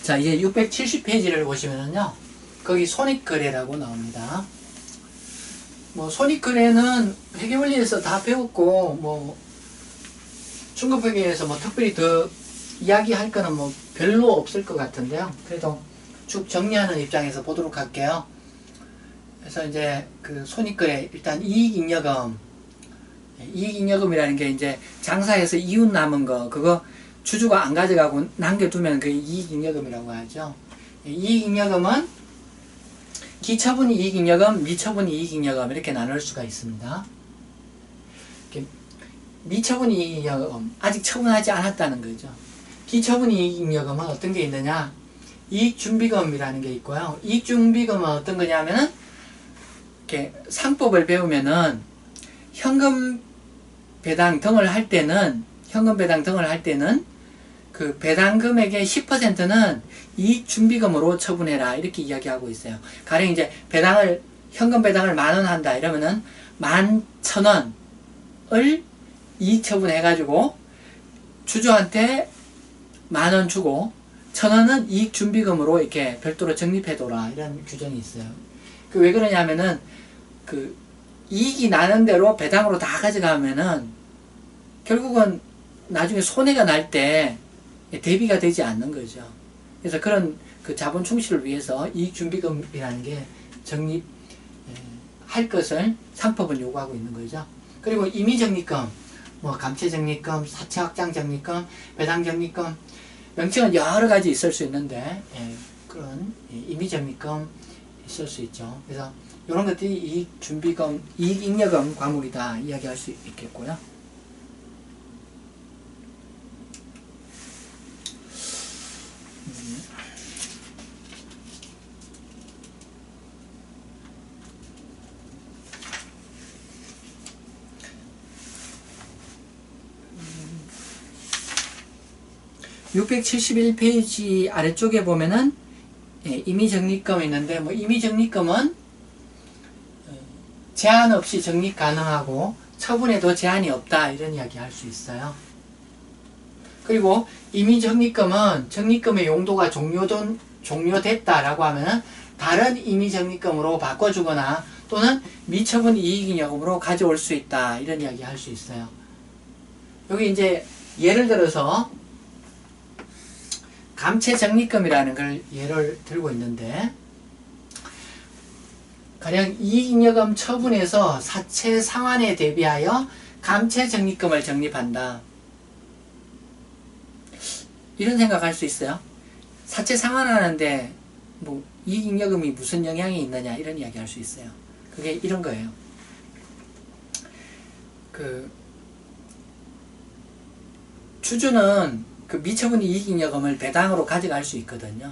자, 이제 670페이지를 보시면은요, 거기 손익거래라고 나옵니다. 뭐, 손익거래는 회계원리에서 다 배웠고, 뭐, 중급회계에서 뭐, 특별히 더 이야기할 거는 뭐, 별로 없을 것 같은데요. 그래도 쭉 정리하는 입장에서 보도록 할게요. 그래서 이제 그 손익거래, 일단 이익잉여금. 이익잉여금이라는 게 이제 장사해서 이윤 남은 거, 그거 주주가 안 가져가고 남겨두면 그게 이익잉여금이라고 하죠. 이익잉여금은 기처분 이익잉여금, 미처분 이익잉여금 이렇게 나눌 수가 있습니다. 미처분 이익잉여금, 아직 처분하지 않았다는 거죠. 기처분 이익잉여금은 어떤 게 있느냐? 이익준비금이라는 게 있고요. 이익준비금은 어떤 거냐면은 이렇게 상법을 배우면은 현금 배당 등을 할 때는 그 배당 금액의 10%는 이익 준비금으로 처분해라 이렇게 이야기하고 있어요. 가령 이제 현금 배당을 10,000원 한다 이러면은 11,000원을 이익 처분해가지고 주주한테 10,000원 주고 1,000원은 이익 준비금으로 이렇게 별도로 적립해둬라 이런 규정이 있어요. 그 왜 그러냐면은 그 이익이 나는 대로 배당으로 다 가져가면은 결국은 나중에 손해가 날 때 대비가 되지 않는 거죠. 그래서 그런 그 자본 충실을 위해서 이익준비금이라는 게 적립할 것을 상법은 요구하고 있는 거죠. 그리고 임의적립금, 뭐 감채적립금, 사채확장적립금, 배당적립금, 명칭은 여러 가지 있을 수 있는데 그런 임의적립금 있을 수 있죠. 그래서 이런 것들이 이익준비금, 이익잉여금 과목이다 이야기할 수 있겠고요. 671페이지 아래쪽에 보면은 임의적립금이 있는데, 뭐 임의적립금은 제한 없이 적립 가능하고 처분에도 제한이 없다 이런 이야기 할 수 있어요. 그리고 임의적립금은 적립금의 용도가 종료됐다라고 하면 다른 임의적립금으로 바꿔주거나 또는 미처분 이익잉여금으로 가져올 수 있다 이런 이야기 할 수 있어요. 여기 이제 예를 들어서 감채적립금이라는 걸 예를 들고 있는데, 가령 이익잉여금 처분에서 사채 상환에 대비하여 감채적립금을 적립한다. 이런 생각할 수 있어요. 사채 상환하는데 뭐 이익잉여금이 무슨 영향이 있느냐 이런 이야기 할 수 있어요. 그게 이런 거예요. 그 주주는 그 미처분 이익잉여금을 배당으로 가져갈 수 있거든요.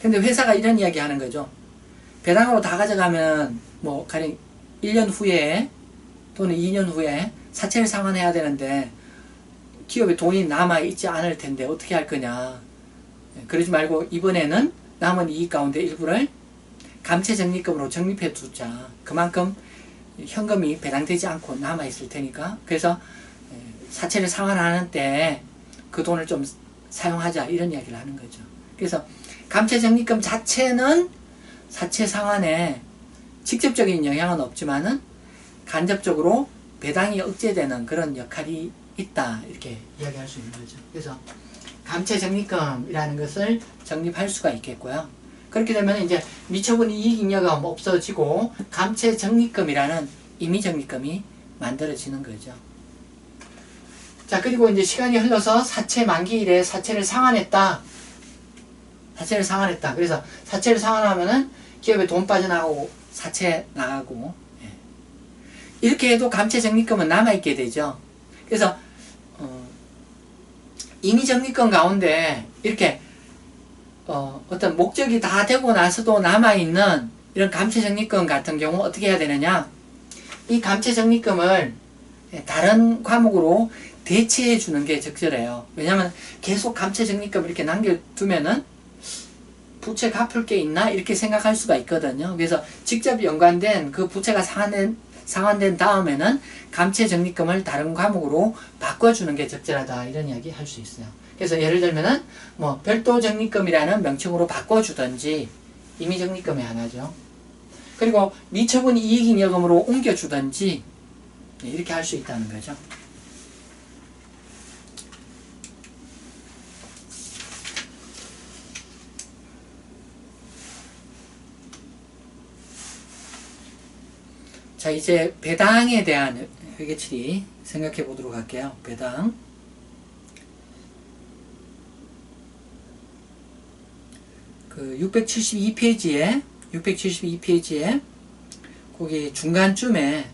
근데 회사가 이런 이야기 하는 거죠. 배당으로 다 가져가면 뭐 가령 1년 후에 또는 2년 후에 사채를 상환해야 되는데 기업에 돈이 남아있지 않을 텐데 어떻게 할 거냐. 그러지 말고 이번에는 남은 이익 가운데 일부를 감채적립금으로 적립해 두자. 그만큼 현금이 배당되지 않고 남아있을 테니까. 그래서 사채를 상환하는 때 그 돈을 좀 사용하자 이런 이야기를 하는 거죠. 그래서 감채적립금 자체는 사채 상환에 직접적인 영향은 없지만은 간접적으로 배당이 억제되는 그런 역할이 있다 이렇게 이야기할 수 있는 거죠. 그래서 감채적립금이라는 것을 적립할 수가 있겠고요. 그렇게 되면 이제 미처분 이익잉여금 없어지고 감채적립금이라는 임의적립금이 만들어지는 거죠. 자, 그리고 이제 시간이 흘러서 사채 만기일에 사채를 상환했다. 그래서 사채를 상환하면은 기업에 돈 빠져나가고 사채 나가고, 이렇게 해도 감채적립금은 남아있게 되죠. 그래서 임의적립금 가운데 이렇게 어떤 목적이 다 되고 나서도 남아있는 이런 감채적립금 같은 경우 어떻게 해야 되느냐, 이 감채적립금을 다른 과목으로 대체해 주는 게 적절해요. 왜냐하면 계속 감채적립금 이렇게 남겨두면은 부채 갚을 게 있나 이렇게 생각할 수가 있거든요. 그래서 직접 연관된 그 부채가 상환된 다음에는 감채적립금을 다른 과목으로 바꿔주는 게 적절하다 이런 이야기 할 수 있어요. 그래서 예를 들면은 뭐 별도 적립금이라는 명칭으로 바꿔주든지 임의 적립금의 하나죠. 그리고 미처분 이익잉여금으로 옮겨주든지 이렇게 할 수 있다는 거죠. 자, 이제 배당에 대한 회계처리 생각해 보도록 할게요. 배당. 그 672페이지에 거기 중간쯤에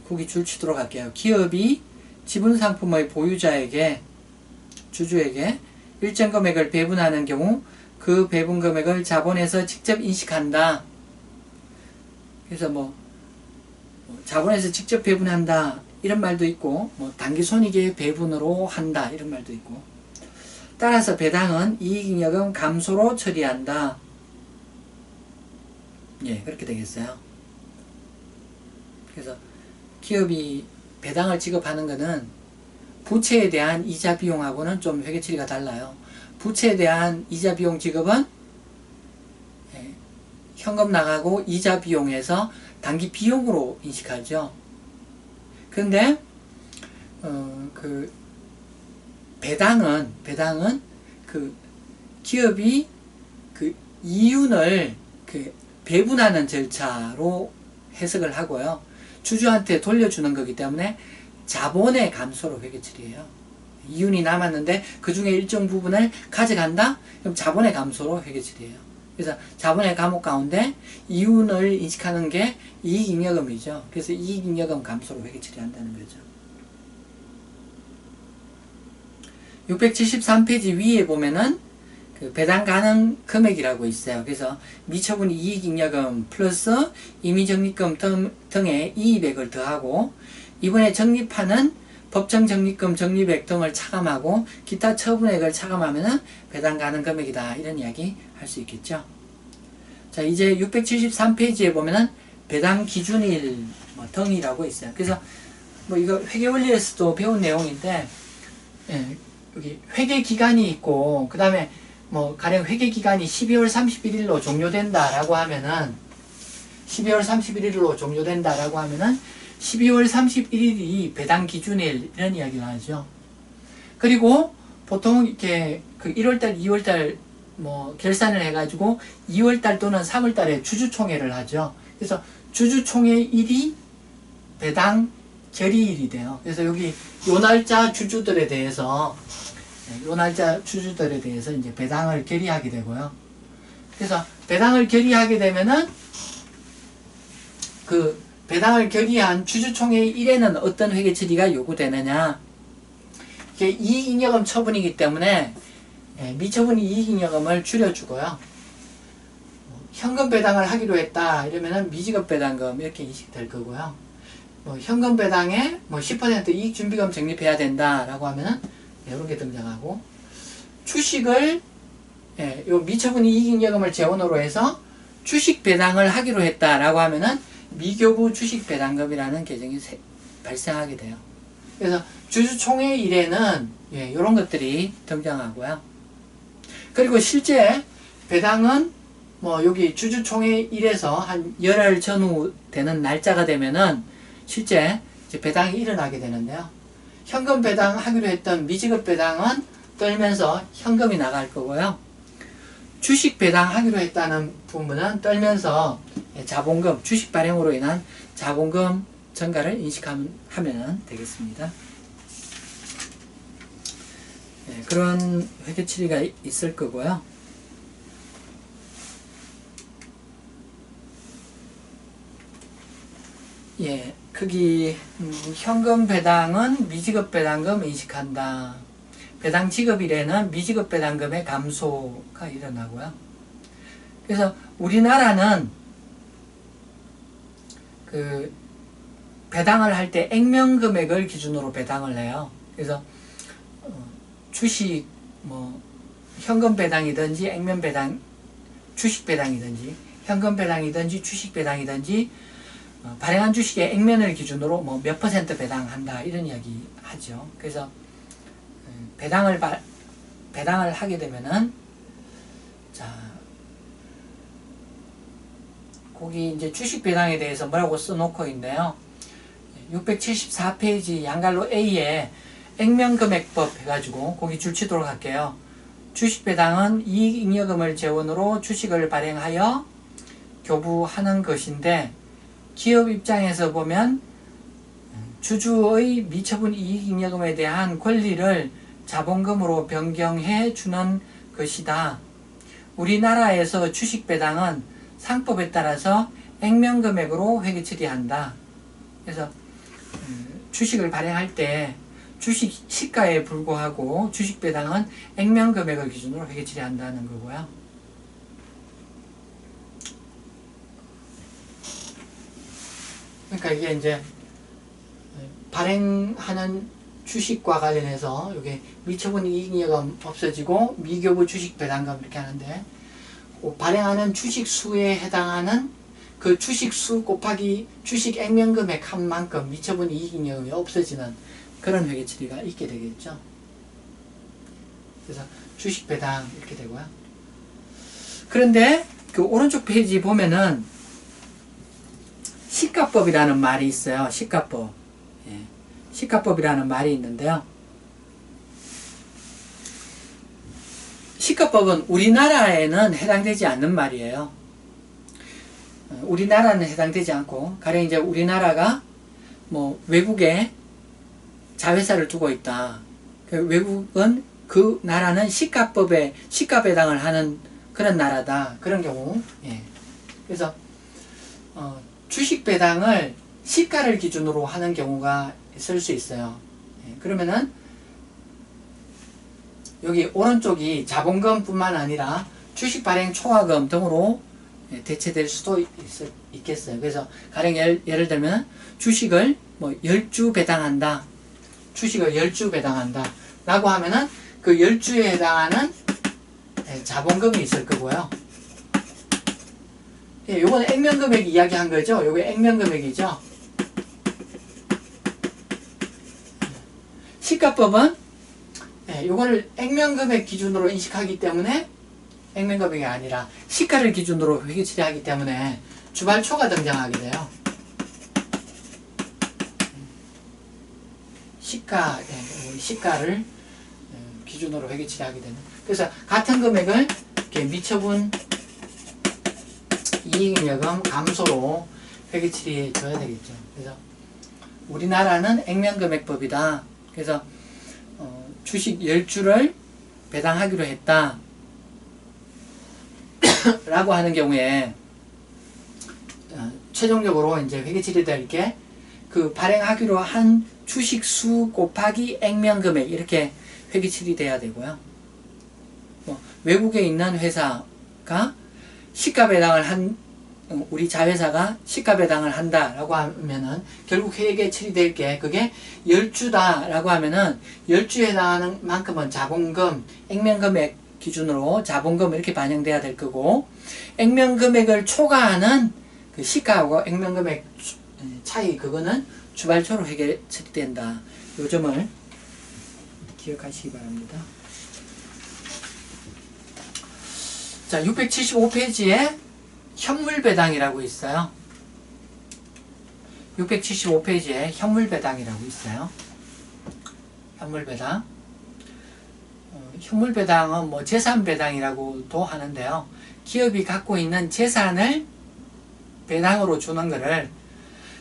거기 줄 치도록 할게요. 기업이 지분상품의 보유자에게 주주에게 일정 금액을 배분하는 경우 그 배분 금액을 자본에서 직접 인식한다. 그래서 뭐 자본에서 직접 배분한다 이런 말도 있고 뭐 당기손익의 배분으로 한다 이런 말도 있고 따라서 배당은 이익잉여금 감소로 처리한다. 예, 그렇게 되겠어요. 그래서 기업이 배당을 지급하는 것은 부채에 대한 이자 비용하고는 좀 회계처리가 달라요. 부채에 대한 이자 비용 지급은 현금 나가고 이자 비용에서 당기 비용으로 인식하죠. 그런데 그 배당은 그 기업이 그 이윤을 그 배분하는 절차로 해석을 하고요. 주주한테 돌려주는 거기 때문에 자본의 감소로 회계처리해요. 이윤이 남았는데 그 중에 일정 부분을 가져간다? 그럼 자본의 감소로 회계처리해요. 그래서 자본의 감옥 가운데 이윤을 인식하는 게 이익잉여금이죠. 그래서 이익잉여금 감소로 회계처리한다는 거죠. 673페이지 위에 보면은 그 배당 가능 금액이라고 있어요. 그래서 미처분 이익잉여금 플러스 임의적립금 등의 이익액을 더하고 이번에 적립하는 법정 적립금 적립액 등을 차감하고 기타 처분액을 차감하면은 배당 가능 금액이다. 이런 이야기 할 수 있겠죠. 자, 이제 673페이지에 보면은 배당 기준일 뭐 등이라고 있어요. 그래서 뭐 이거 회계원리에서도 배운 내용인데, 예, 여기 회계 기간이 있고, 그 다음에 뭐 가령 회계 기간이 12월 31일로 종료된다라고 하면은 12월 31일로 종료된다라고 하면은 12월 31일이 배당 기준일 이런 이야기를 하죠. 그리고 보통 이렇게 그 1월달, 2월달 뭐 결산을 해가지고 2월달 또는 3월달에 주주총회를 하죠. 그래서 주주총회일이 배당 결의일이 돼요. 그래서 여기 요 날짜 주주들에 대해서 이제 배당을 결의하게 되고요. 그래서 배당을 결의하게 되면은 그 배당을 결의한 주주총회 일에는 어떤 회계처리가 요구되느냐. 이게 이익잉여금 처분이기 때문에 미처분 이익잉여금을 줄여주고요. 현금 배당을 하기로 했다 이러면은 미지급 배당금 이렇게 인식될 거고요. 뭐 현금 배당에 뭐 10% 이익준비금 적립해야 된다라고 하면은 이런 게 등장하고 주식을 요 미처분 이익잉여금을 재원으로 해서 주식 배당을 하기로 했다라고 하면은 미교부 주식 배당금이라는 계정이 발생하게 돼요. 그래서 주주총회 일에는 이런 것들이 등장하고요. 그리고 실제 배당은 뭐 여기 주주총회 일에서 한 열흘 전후 되는 날짜가 되면은 실제 이제 배당이 일어나게 되는데요. 현금 배당하기로 했던 미지급 배당은 떨면서 현금이 나갈 거고요. 주식 배당하기로 했다는 부분은 떨면서 자본금, 주식 발행으로 인한 자본금 증가를 인식하면 되겠습니다. 그런 회계처리가 있을 거고요. 예, 거기 현금 배당은 미지급 배당금 인식한다. 배당 지급일에는 미지급 배당금의 감소가 일어나고요. 그래서 우리나라는 그 배당을 할 때 액면 금액을 기준으로 배당을 해요. 그래서 주식 뭐 현금 배당이든지 액면 배당, 주식 배당이든지 현금 배당이든지 주식 배당이든지 발행한 주식의 액면을 기준으로 뭐 몇 % 배당한다 이런 이야기 하죠. 그래서 배당을 하게 되면은, 자, 거기 이제 주식 배당에 대해서 뭐라고 써놓고 있네요. 674페이지 양갈로 A에 액면금액법 해가지고 거기 줄치도록 할게요. 주식 배당은 이익잉여금을 재원으로 주식을 발행하여 교부하는 것인데, 기업 입장에서 보면 주주의 미처분 이익잉여금에 대한 권리를 자본금으로 변경해 주는 것이다. 우리나라에서 주식 배당은 상법에 따라서 액면금액으로 회계 처리한다. 그래서 주식을 발행할 때 주식 시가에 불구하고 주식 배당은 액면금액을 기준으로 회계 처리한다는 거고요. 그러니까 이게 이제 발행하는 주식과 관련해서 이게 미처분 이익잉여금 없어지고 미교부 주식 배당금 이렇게 하는데, 발행하는 주식 수에 해당하는 그 주식 수 곱하기 주식 액면금액 한 만큼 미처분 이익잉여금이 없어지는 그런 회계 처리가 있게 되겠죠. 그래서 주식 배당 이렇게 되고요. 그런데 그 오른쪽 페이지 보면은 시가법이라는 말이 있어요. 시가법. 예. 시가법이라는 말이 있는데요. 시가법은 우리나라에는 해당되지 않는 말이에요. 우리나라는 해당되지 않고, 가령 이제 우리나라가 뭐 외국에 자회사를 두고 있다. 외국은 그 나라는 시가법에 시가 배당을 하는 그런 나라다. 그런 경우. 예. 그래서 주식 배당을 시가를 기준으로 하는 경우가 있을 수 있어요. 예. 그러면은 여기 오른쪽이 자본금 뿐만 아니라 주식 발행 초과금 등으로 대체될 수도 있겠어요. 그래서 가령 예를 들면 주식을 뭐 10주 배당한다. 주식을 10주 배당한다. 라고 하면은 그 10주에 해당하는 자본금이 있을 거고요. 예, 요건 액면금액 이야기한 거죠. 요게 액면금액이죠. 시가법은 요거를 액면금액 기준으로 인식하기 때문에 액면금액이 아니라 시가를 기준으로 회계 처리하기 때문에 주발초가 등장하게 돼요. 시가를 기준으로 회계 처리하게 되는. 그래서 같은 금액을 이렇게 미처분 이익잉여금 감소로 회계 처리해 줘야 되겠죠. 그래서 우리나라는 액면금액법이다. 그래서 주식 10주를 배당하기로 했다. 라고 하는 경우에 최종적으로 이제 회계 처리될 게 그 발행하기로 한 주식 수 곱하기 액면금액 이렇게 회계 처리돼야 되고요. 외국에 있는 회사가 시가 배당을 한 우리 자회사가 시가 배당을 한다라고 하면은 결국 회계 처리될 게 그게 10주다 라고 하면은 10주에 해당하는 만큼은 자본금, 액면금액 기준으로 자본금 이렇게 반영돼야 될 거고, 액면금액을 초과하는 그 시가하고 액면금액 차이, 그거는 주발초로 회계 처리된다. 요 점을 기억하시기 바랍니다. 자, 675페이지에 현물배당이라고 있어요. 675페이지에 현물배당이라고 있어요. 현물배당. 현물배당은 뭐 재산배당이라고도 하는데요. 기업이 갖고 있는 재산을 배당으로 주는 것을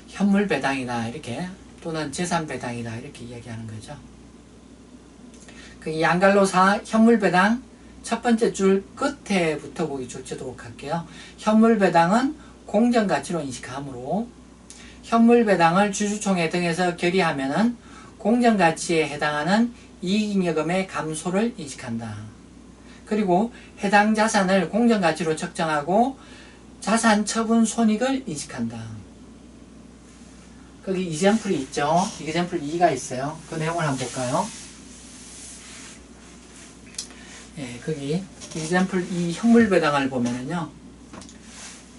현물배당이다 이렇게, 또는 재산배당이다 이렇게 이야기하는 거죠. 그 양갈로사 현물배당 첫 번째 줄 끝에부터 보기 줄치도록 할게요. 현물배당은 공정가치로 인식하므로 현물배당을 주주총회 등에서 결의하면은 공정가치에 해당하는 이익잉여금의 감소를 인식한다. 그리고 해당 자산을 공정가치로 측정하고 자산 처분 손익을 인식한다. 거기 이젠플이 있죠. 이젠플 2가 있어요. 그 내용을 한번 볼까요? 예, 거기 이젠플 2 현물배당을 보면은요,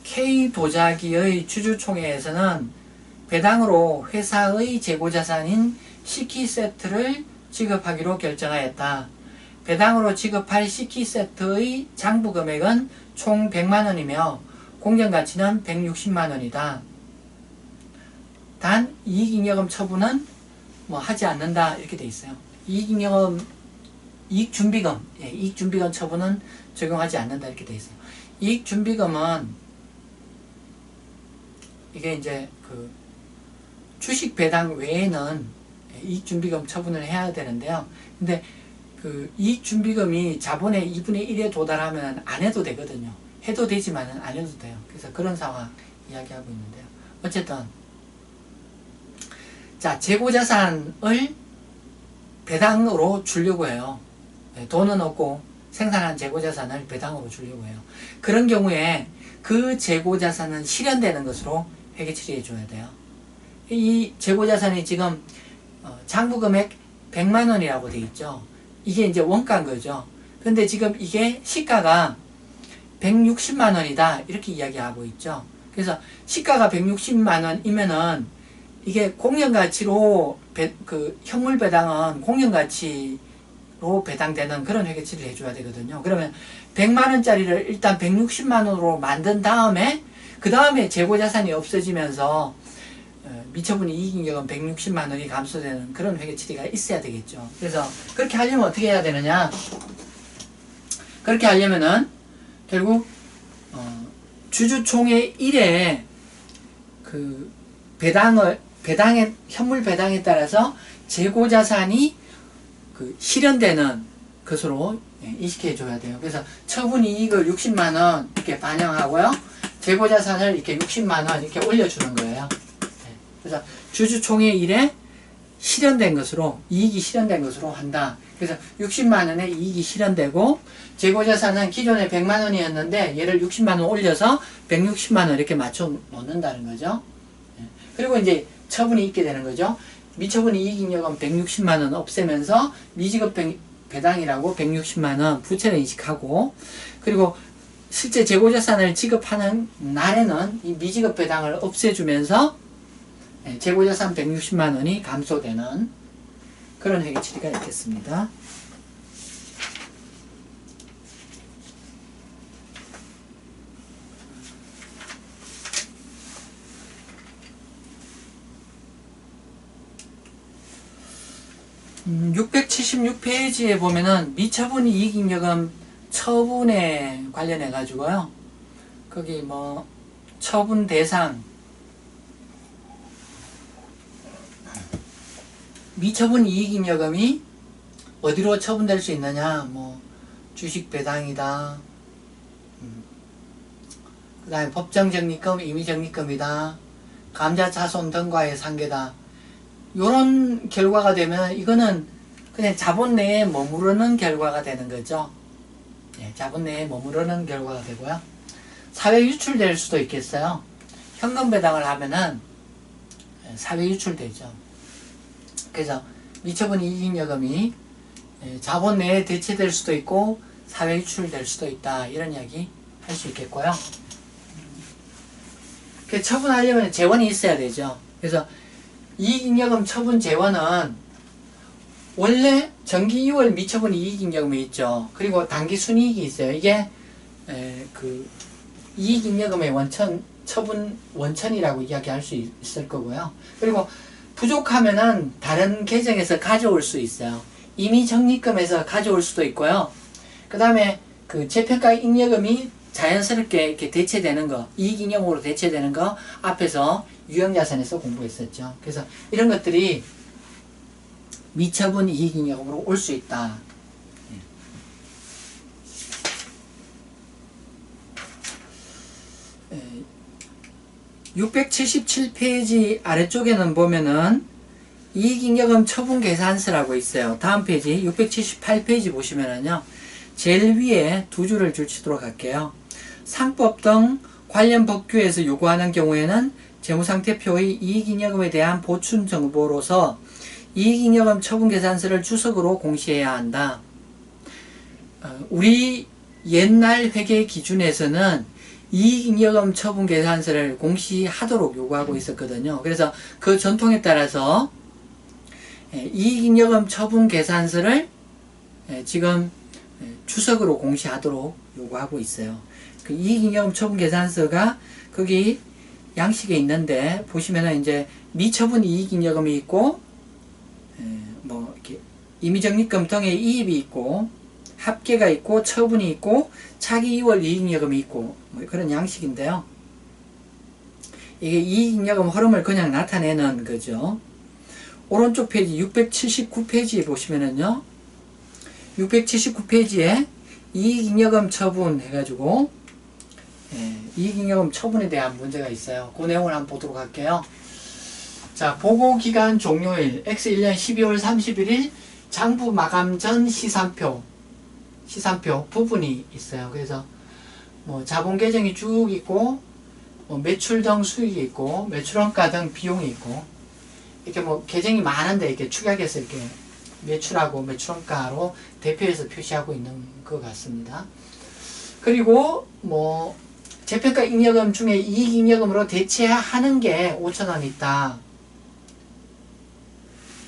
K도자기의 주주총회에서는 배당으로 회사의 재고자산인 CK세트를 지급하기로 결정하였다. 배당으로 지급할 식기세트의 장부 금액은 총 100만원이며 공정가치는 160만원이다. 단 이익잉여금 처분은 뭐 하지 않는다 이렇게 돼 있어요. 이익잉여금 이익준비금, 이익준비금 처분은 적용하지 않는다 이렇게 돼 있어요. 이익준비금은 이게 이제 그 주식 배당 외에는 이익준비금 처분을 해야 되는데요. 근데 그 이익준비금이 자본의 2분의 1에 도달하면 안 해도 되거든요. 해도 되지만은 안 해도 돼요. 그래서 그런 상황 이야기하고 있는데요. 어쨌든 자, 재고자산을 배당으로 주려고 해요. 돈은 없고 생산한 재고자산을 배당으로 주려고 해요. 그런 경우에 그 재고자산은 실현되는 것으로 회계 처리해 줘야 돼요. 이 재고자산이 지금 장부금액 100만원이라고 되어 있죠. 이게 이제 원가인 거죠. 근데 지금 이게 시가가 160만원이다 이렇게 이야기하고 있죠. 그래서 시가가 160만원이면은 이게 공연가치로 그 현물 배당은 공연가치로 배당되는 그런 회계 처리를 해줘야 되거든요. 그러면 100만원짜리를 일단 160만원으로 만든 다음에 그 다음에 재고자산이 없어지면서 미처분 이익잉여금 160만원이 감소되는 그런 회계 처리가 있어야 되겠죠. 그래서 그렇게 하려면 어떻게 해야 되느냐? 그렇게 하려면은 결국 주주총회 1에 그 배당의 현물 배당에 따라서 재고자산이 그 실현되는 것으로 인식해 줘야 돼요. 그래서 처분 이익을 60만원 이렇게 반영하고요. 재고자산을 이렇게 60만원 이렇게 올려주는 거예요. 그래서 주주총회 1에 실현된 것으로, 이익이 실현된 것으로 한다. 그래서 60만원의 이익이 실현되고, 재고자산은 기존에 100만원이었는데, 얘를 60만원 올려서 160만원 이렇게 맞춰 놓는다는 거죠. 그리고 이제 처분이 있게 되는 거죠. 미처분 이익잉여금 160만원 없애면서 미지급 배당이라고 160만원 부채를 인식하고, 그리고 실제 재고자산을 지급하는 날에는 이 미지급 배당을 없애주면서 재고자산 160만원이 감소되는 그런 회계 처리가 있겠습니다. 음, 676페이지에 보면은 미처분 이익잉여금 처분에 관련해 가지고요. 거기 뭐 처분 대상, 미처분 이익잉여금이 어디로 처분될 수 있느냐? 뭐 주식 배당이다. 그 다음에 법정적립금, 임의적립금이다. 감자차손 등과의 상계다. 요런 결과가 되면 이거는 그냥 자본 내에 머무르는 결과가 되는 거죠. 예, 자본 내에 머무르는 결과가 되고요. 사회 유출될 수도 있겠어요. 현금 배당을 하면은 사회 유출되죠. 그래서 미처분 이익잉여금이 자본 내에 대체될 수도 있고 사회 유출될 수도 있다. 이런 이야기 할 수 있겠고요. 처분하려면 재원이 있어야 되죠. 그래서 이익잉여금 처분 재원은 원래 정기 2월 미처분 이익잉여금이 있죠. 그리고 단기 순이익이 있어요. 이게 그 이익잉여금의 처분 원천이라고 이야기할 수 있을 거고요. 그리고 부족하면은 다른 계정에서 가져올 수 있어요. 이미 적립금에서 가져올 수도 있고요. 그 다음에 그 재평가 잉여금이 자연스럽게 이렇게 대체되는 거, 이익잉여금으로 대체되는 거 앞에서 유형자산에서 공부했었죠. 그래서 이런 것들이 미처분 이익잉여금으로 올 수 있다. 677페이지 아래쪽에는 보면은 이익잉여금 처분계산서라고 있어요. 다음 페이지 678페이지 보시면은요. 제일 위에 두 줄을 줄치도록 할게요. 상법 등 관련 법규에서 요구하는 경우에는 재무상태표의 이익잉여금에 대한 보충 정보로서 이익잉여금 처분계산서를 주석으로 공시해야 한다. 우리 옛날 회계 기준에서는 이익잉여금 처분계산서를 공시하도록 요구하고 있었거든요. 그래서 그 전통에 따라서 이익잉여금 처분 계산서를 지금 주석으로 공시하도록 요구하고 있어요. 그 이익잉여금 처분 계산서가 거기 양식에 있는데 보시면은 이제 미처분 이익잉여금이 있고 뭐 이렇게 임의적립금 등의 이입이 있고 합계가 있고 처분이 있고 차기 2월 이익잉여금이 있고 뭐 그런 양식인데요. 이게 이익잉여금 흐름을 그냥 나타내는 거죠. 오른쪽 페이지 679페이지에 보시면은요. 679페이지에 이익잉여금 처분 해가지고 이익잉여금 처분에 대한 문제가 있어요. 그 내용을 한번 보도록 할게요. 자, 보고기간 종료일 X1년 12월 31일 장부 마감 전 시산표 부분이 있어요. 그래서 뭐 자본 계정이 쭉 있고 뭐 매출 등 수익이 있고 매출원가 등 비용이 있고 이렇게 뭐 계정이 많은데 이렇게 축약해서 이렇게 매출하고 매출원가로 대표해서 표시하고 있는 것 같습니다. 그리고 뭐 재평가 잉여금 중에 이익잉여금으로 대체하는 게 5,000원 있다.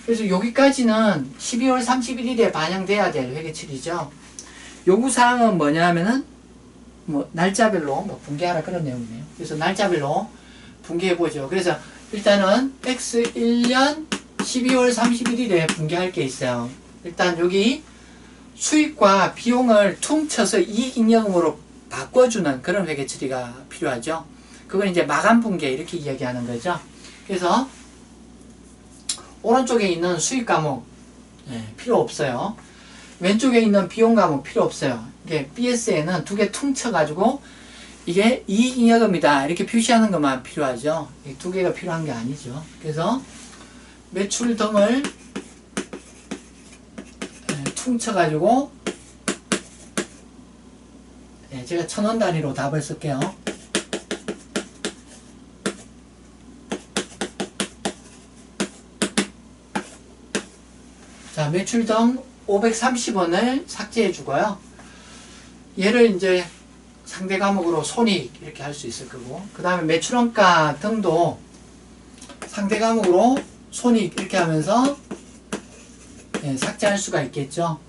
그래서 여기까지는 12월 31일에 반영돼야 될 회계처리죠. 요구사항은 뭐냐 하면은 뭐 날짜별로 뭐 분개하라 그런 내용이네요. 그래서 날짜별로 분개해보죠. 그래서 일단은 X1년 12월 31일에 분개할 게 있어요. 일단 여기 수익과 비용을 퉁쳐서 이익잉여금으로 바꿔주는 그런 회계처리가 필요하죠. 그건 이제 마감 분개 이렇게 이야기하는 거죠. 그래서 오른쪽에 있는 수익 과목 필요 없어요. 왼쪽에 있는 비용 과목 필요 없어요. 이게 BS에는 두 개 퉁쳐가지고 이게 이익잉여금이다 이렇게 표시하는 것만 필요하죠. 이 두 개가 필요한 게 아니죠. 그래서 매출 등을 퉁쳐가지고 제가 1,000원 단위로 답을 쓸게요. 자, 매출 등 530원을 삭제해 주고요. 얘를 이제 상대 과목으로 손익 이렇게 할 수 있을 거고, 그 다음에 매출원가 등도 상대 과목으로 손익 이렇게 하면서 삭제할 수가 있겠죠.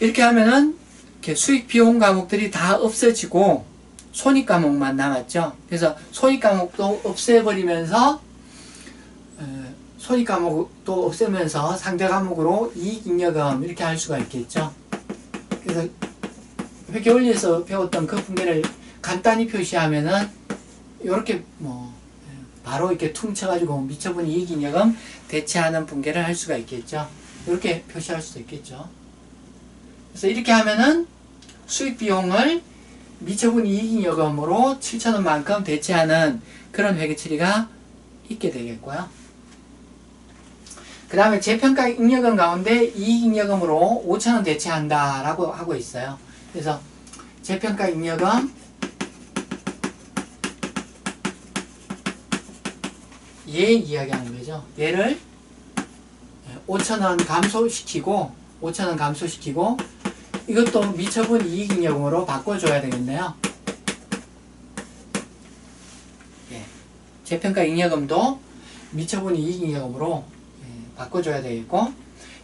이렇게 하면은 이렇게 수익 비용 과목들이 다 없어지고 손익 과목만 남았죠. 그래서 손익 과목도 없애버리면서 손익 과목도 없애면서 상대 과목으로 이익잉여금 이렇게 할 수가 있겠죠. 그래서 회계 원리에서 배웠던 그 분배를 간단히 표시하면은 이렇게 뭐 바로 이렇게 퉁쳐가지고 미처분 이익잉여금 대체하는 분배를 할 수가 있겠죠. 이렇게 표시할 수도 있겠죠. 그래서 이렇게 하면은 수익 비용을 미처분 이익잉여금으로 7,000원만큼 대체하는 그런 회계 처리가 있게 되겠고요. 그 다음에 재평가 잉여금 가운데 이익잉여금으로 5,000원 대체한다 라고 하고 있어요. 그래서 재평가 잉여금 얘 이야기하는 거죠. 얘를 5,000원 감소시키고 이것도 미처분 이익잉여금으로 바꿔줘야 되겠네요. 재평가 잉여금도 미처분 이익잉여금으로 바꿔줘야 되겠고,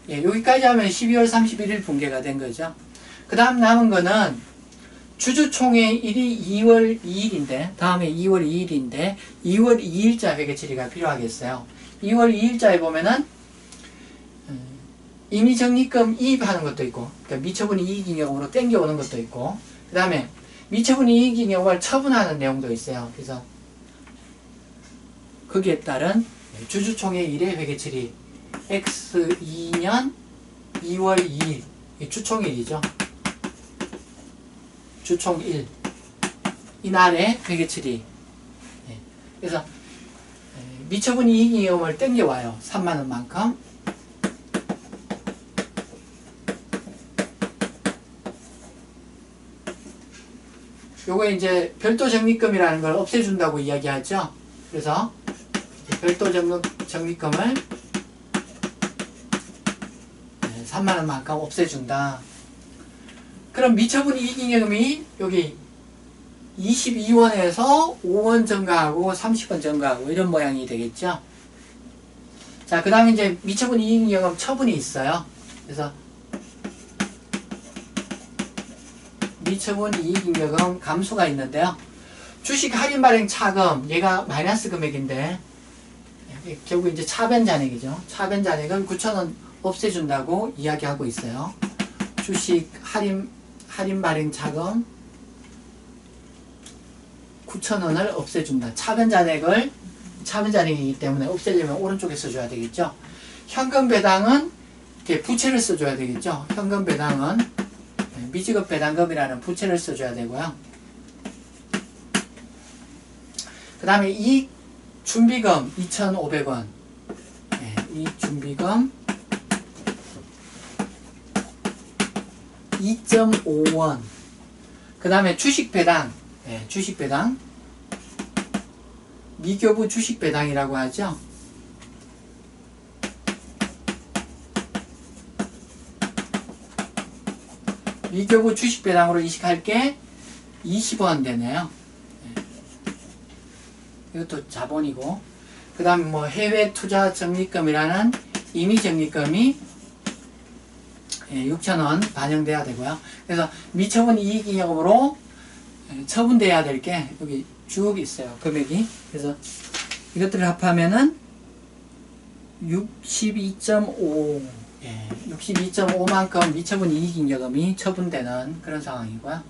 여기까지 하면 12월 31일 분개가 된 거죠. 그 다음 남은 거는 주주총회일이 2월 2일인데 다음에 2월 2일인데 2월 2일자 회계 처리가 필요하겠어요. 2월 2일자에 보면은 임의적립금 이입하는 것도 있고, 그러니까 미처분 이익잉여금으로 땡겨오는 것도 있고, 그 다음에 미처분 이익잉여금을 처분하는 내용도 있어요. 그래서 거기에 따른 주주총회일의 회계 처리 X2년 2월 2일 주총일이죠. 주총일 이날의 회계 처리. 그래서 미처분 이익잉여금을 땡겨와요. 3만원만큼. 요거 이제 별도 적립금이라는 걸 없애준다고 이야기하죠. 그래서 별도 적립금을 3만원만큼 없애준다. 그럼 미처분 이익잉여금이 여기 22원에서 5원 증가하고 30원 증가하고 이런 모양이 되겠죠. 자, 그 다음에 이제 미처분 이익잉여금 처분이 있어요. 그래서 미처분 이익잉여금 감수가 있는데요. 주식 할인 발행 차금, 얘가 마이너스 금액인데 결국 이제 차변 잔액이죠. 차변 잔액은 9,000원 없애준다고 이야기하고 있어요. 주식 할인 발행 차금 9,000원을 없애준다. 차변 잔액이기 때문에 없애려면 오른쪽에 써줘야 되겠죠. 현금 배당은 이렇게 부채를 써줘야 되겠죠. 현금 배당은 미지급 배당금이라는 부채를 써줘야 되고요. 그 다음에 이익 준비금 2,500원. 이익 준비금 2.5원. 그 다음에 주식 배당. 주식 배당. 미교부 주식 배당이라고 하죠. 미교부 주식 배당으로 이식할 게 20원 되네요. 이것도 자본이고, 그 다음에 뭐 해외 투자 적립금이라는 임의 적립금이 6,000원 반영돼야 되고요. 그래서 미처분 이익잉여금으로 처분돼야 될 게 여기 쭉 있어요. 금액이. 그래서 이것들을 합하면은 62.5, 62.5만큼 미처분 이익잉여금이 처분되는 그런 상황이고요.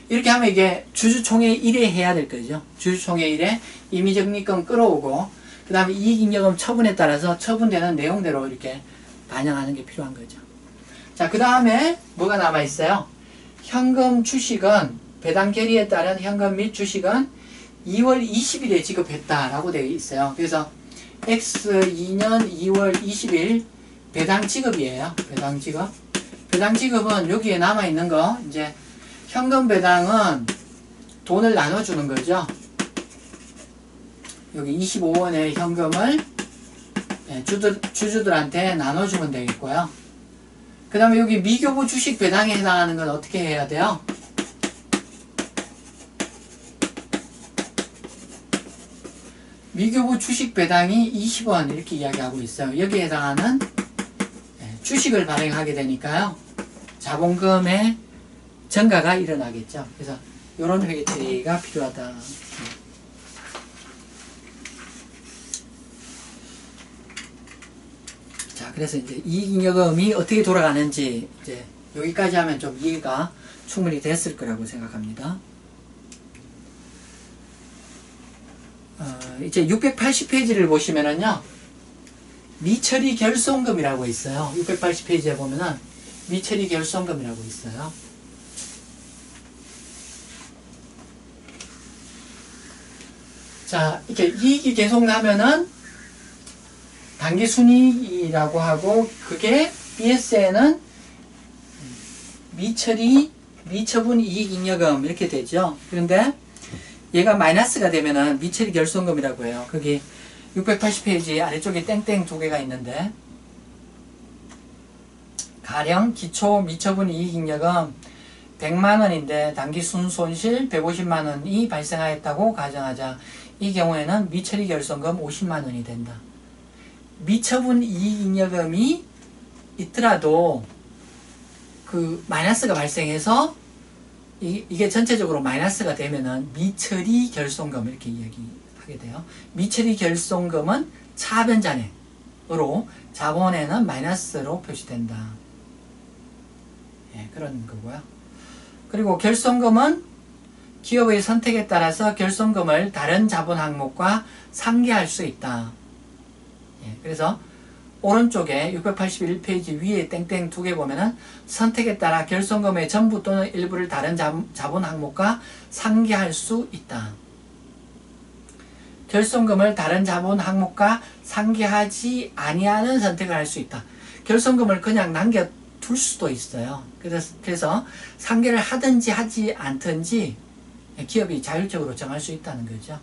이렇게 하면 이게 주주총회 1회 해야 될 거죠. 주주총회 1회 임의적립금 끌어오고, 그 다음에 이익잉여금 처분에 따라서 처분되는 내용대로 이렇게 반영하는 게 필요한 거죠. 자, 그 다음에 뭐가 남아있어요? 현금 주식은, 배당 결의에 따른 현금 및 주식은 2월 20일에 지급했다라고 되어 있어요. 그래서 X2년 2월 20일 배당 지급이에요. 배당 지급. 배당 지급은 여기에 남아있는 거, 이제 현금 배당은 돈을 나눠주는 거죠. 여기 25원의 현금을 주주들한테 나눠주면 되겠고요. 그 다음에 여기 미교부 주식 배당에 해당하는 건 어떻게 해야 돼요? 미교부 주식 배당이 20원 이렇게 이야기하고 있어요. 여기에 해당하는 주식을 발행하게 되니까요. 자본금의 증가가 일어나겠죠. 그래서 이런 회계처리가 필요하다. 자, 그래서 이제 이익잉여금이 어떻게 돌아가는지 이제 여기까지 하면 좀 이해가 충분히 됐을 거라고 생각합니다. 이제 680페이지를 보시면은요, 미처리 결손금이라고 있어요. 680페이지에 보면은 미처리 결손금이라고 있어요. 자, 이렇게 이익이 계속 나면은 단기순이익이라고 하고, 그게 BS에는 미처분 이익잉여금 이렇게 되죠. 그런데 얘가 마이너스가 되면은 미처리 결손금이라고 해요. 거기 680페이지 아래쪽에 땡땡 두 개가 있는데, 가령 기초 미처분 이익잉여금 100만원인데 단기순 손실 150만원이 발생하였다고 가정하자. 이 경우에는 미처리 결손금 50만원이 된다. 미처분 이익잉여금이 있더라도 그 마이너스가 발생해서 이게 전체적으로 마이너스가 되면은 미처리 결손금 이렇게 이야기하게 돼요. 미처리 결손금은 차변 잔액으로 자본에는 마이너스로 표시된다. 그런 거고요. 그리고 결손금은 기업의 선택에 따라서 결손금을 다른 자본 항목과 상계할 수 있다. 그래서 오른쪽에 681페이지 위에 땡땡 두 개 보면은 선택에 따라 결손금의 전부 또는 일부를 다른 자본 항목과 상계할 수 있다. 결손금을 다른 자본 항목과 상계하지 아니하는 선택을 할 수 있다. 결손금을 그냥 남겨둘 수도 있어요. 그래서 상계를 하든지 하지 않든지 기업이 자율적으로 정할 수 있다는 거죠.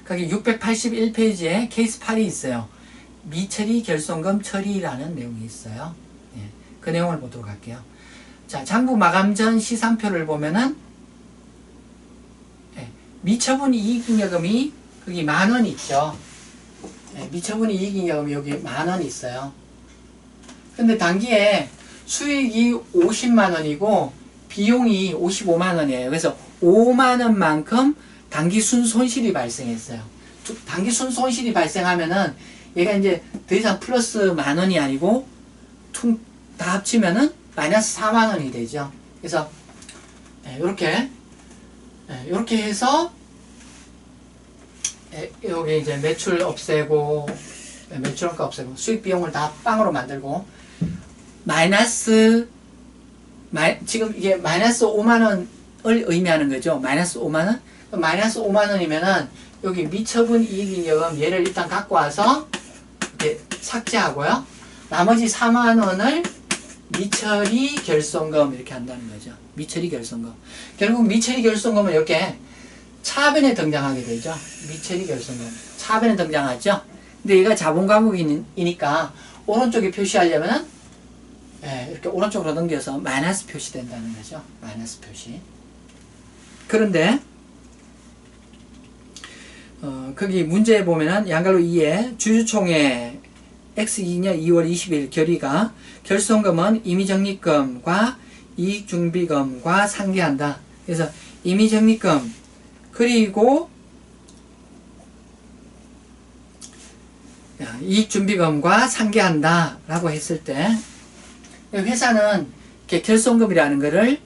거기 681페이지에 케이스 8이 있어요. 미처리 결손금 처리라는 내용이 있어요. 그 내용을 보도록 할게요. 자, 장부 마감 전 시산표를 보면은 미처분 이익잉여금이 거기 10,000원 있죠. 미처분 이익 잉여금이 여기 10,000원 있어요. 근데 단기에 수익이 500,000원이고 비용이 550,000원이에요. 그래서 50,000원만큼 단기 순손실이 발생했어요. 단기 순손실이 발생하면은 얘가 이제 더 이상 플러스 10,000원이 아니고 다 합치면은 마이너스 40,000원이 되죠. 그래서 이렇게 해서 여기 이제 매출 없애고 매출원가 없애고 수익 비용을 다 빵으로 만들고 지금 이게 마이너스 50,000원을 의미하는 거죠. 마이너스 50,000원? 마이너스 50,000원이면은 여기 미처분 이익잉여금 얘를 일단 갖고 와서 이렇게 삭제하고요. 나머지 40,000원을 미처리 결손금 이렇게 한다는 거죠. 미처리 결손금. 결국 미처리 결손금은 이렇게 차변에 등장하게 되죠. 미처리 결손금. 차변에 등장하죠. 근데 얘가 자본 과목이니까 오른쪽에 표시하려면은 이렇게 오른쪽으로 넘겨서 마이너스 표시된다는 거죠. 마이너스 표시. 그런데 거기 문제에 보면은 양갈로 2에 주주총회 X2년 2월 20일 결의가 결손금은 임의적립금과 이익준비금과 상계한다. 그래서 임의적립금 그리고 이익준비금과 상계한다 라고 했을 때 회사는 이렇게 결손금이라는 것을